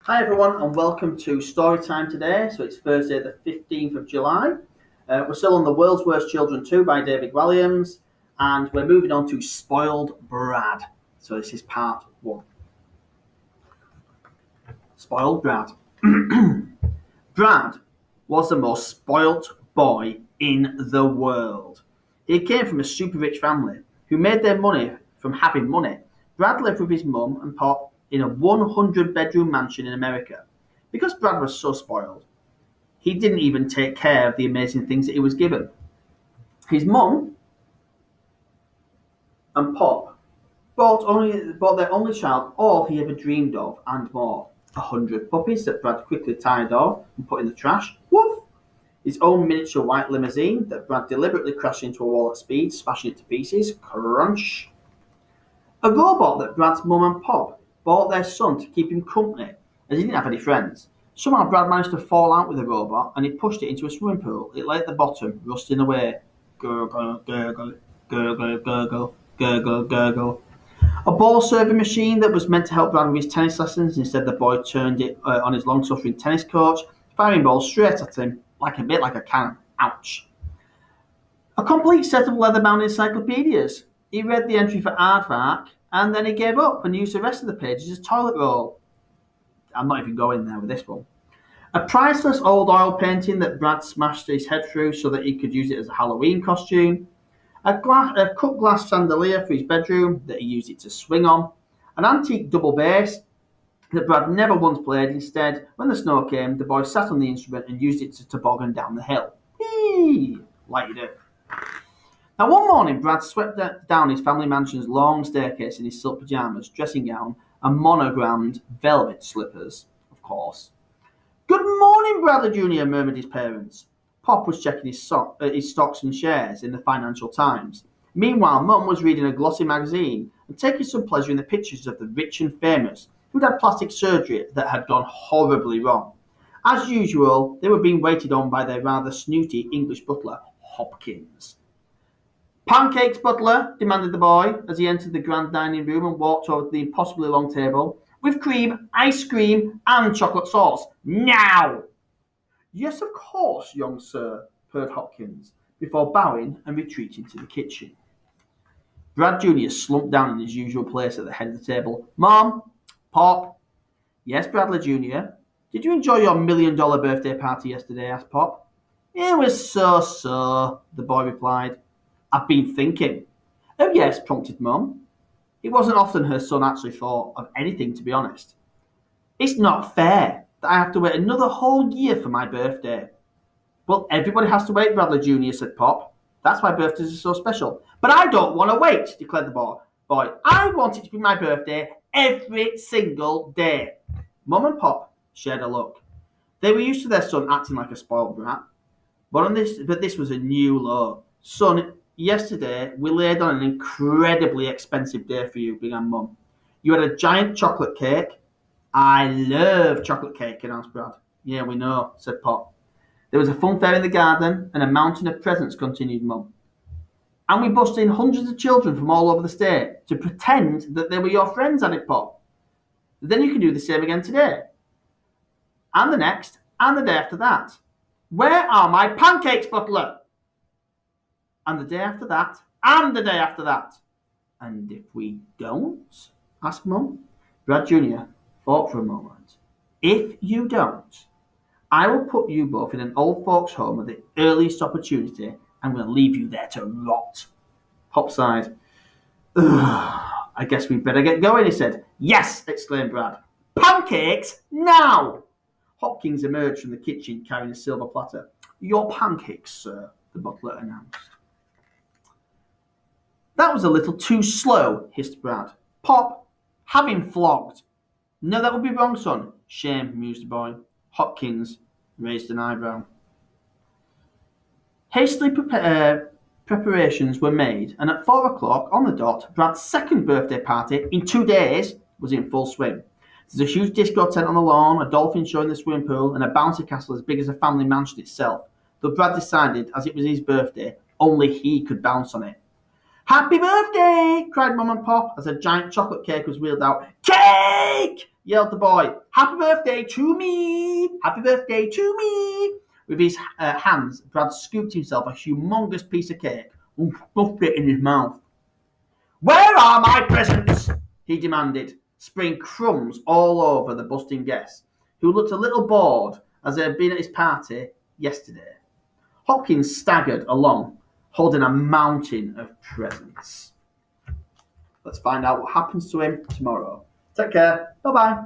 Hi everyone and welcome to Story Time today. So it's Thursday the 15th of July. We're still on The World's Worst Children 2 by David Walliams, and we're moving on to Spoiled Brad. So this is part 1. Spoiled Brad. Brad was the most spoilt boy in the world. He came from a super rich family who made their money from having money. Brad lived with his mum and pop in a 100-bedroom mansion in America. Because Brad was so spoiled, he didn't even take care of the amazing things that he was given. His mum and pop bought their only child all he ever dreamed of and more. 100 puppies that Brad quickly tired of and put in the trash. Woof! His own miniature white limousine that Brad deliberately crashed into a wall at speed, smashing it to pieces. Crunch! A robot that Brad's mum and pop bought their son to keep him company, as he didn't have any friends. Somehow Brad managed to fall out with the robot, and he pushed it into a swimming pool. It lay at the bottom, rusting away. Gurgle, gurgle, gurgle, gurgle, gurgle, gurgle. A ball serving machine that was meant to help Brad with his tennis lessons. Instead, the boy turned it on his long-suffering tennis coach, firing balls straight at him, like a cannon. Ouch. A complete set of leather-bound encyclopedias. He read the entry for aardvark, and then he gave up and used the rest of the pages as toilet roll. I'm not even going there with this one. A priceless old oil painting that Brad smashed his head through so that he could use it as a Halloween costume. A cut glass chandelier for his bedroom that he used it to swing on. An antique double bass that Brad never once played. Instead, when the snow came, the boy sat on the instrument and used it to toboggan down the hill. Whee! Like you do. Now, one morning, Brad swept down his family mansion's long staircase in his silk pyjamas, dressing gown, and monogrammed velvet slippers, of course. "Good morning, Bradley Jr.," murmured his parents. Pop was checking his stocks and shares in the Financial Times. Meanwhile, Mum was reading a glossy magazine and taking some pleasure in the pictures of the rich and famous who'd had plastic surgery that had gone horribly wrong. As usual, they were being waited on by their rather snooty English butler, Hopkins. "Pancakes, butler," demanded the boy as he entered the grand dining room and walked over to the impossibly long table. "With cream, ice cream, and chocolate sauce. Now!" "Yes, of course, young sir," purred Hopkins, before bowing and retreating to the kitchen. Brad Jr. slumped down in his usual place at the head of the table. "Mom, Pop." "Yes, Bradley Jr. Did you enjoy your $1 million birthday party yesterday?" asked Pop. "It was so-so," the boy replied. "I've been thinking." "Oh yes," prompted Mum. It wasn't often her son actually thought of anything, to be honest. "It's not fair that I have to wait another whole year for my birthday." "Well, everybody has to wait, Bradley Jr., said Pop. "That's why birthdays are so special." "But I don't want to wait," declared the boy. "I want it to be my birthday every single day." Mum and Pop shared a look. They were used to their son acting like a spoiled brat. But this was a new low. "Son, yesterday we laid on an incredibly expensive day for you," began Mum. "You had a giant chocolate cake." "I love chocolate cake," announced Brad. "Yeah, we know," said Pop. "There was a fun fair in the garden and a mountain of presents," continued Mum. "And we bussed in hundreds of children from all over the state to pretend that they were your friends," added Pop. "Then you can do the same again today. And the next, and the day after that." "Where are my pancakes, butler?" "And the day after that, and the day after that." "And if we don't?" asked Mum. Brad Jr. thought for a moment. "If you don't, I will put you both in an old folks' home at the earliest opportunity and will leave you there to rot." Pop sighed. "Ugh, I guess we'd better get going," he said. "Yes!" exclaimed Brad. "Pancakes now!" Hopkins emerged from the kitchen carrying a silver platter. "Your pancakes, sir," the butler announced. "That was a little too slow," hissed Brad. "Pop, have him flogged." "No, that would be wrong, son." "Shame," mused the boy. Hopkins raised an eyebrow. Hastily preparations were made, and at 4 o'clock on the dot, Brad's second birthday party in 2 days was in full swing. There's a huge disco tent on the lawn, a dolphin show in the swimming pool, and a bouncy castle as big as a family mansion itself. Though Brad decided, as it was his birthday, only he could bounce on it. Happy birthday! Cried Mum and Pop as a giant chocolate cake was wheeled out. Cake! Yelled the boy. Happy birthday to me! Happy birthday to me! With his hands, Brad scooped himself a humongous piece of cake and stuffed it in his mouth. Where are my presents? He demanded, spraying crumbs all over the busting guest, who looked a little bored as they had been at his party yesterday. Hopkins staggered along, holding a mountain of presents. Let's find out what happens to him tomorrow. Take care. Bye-bye.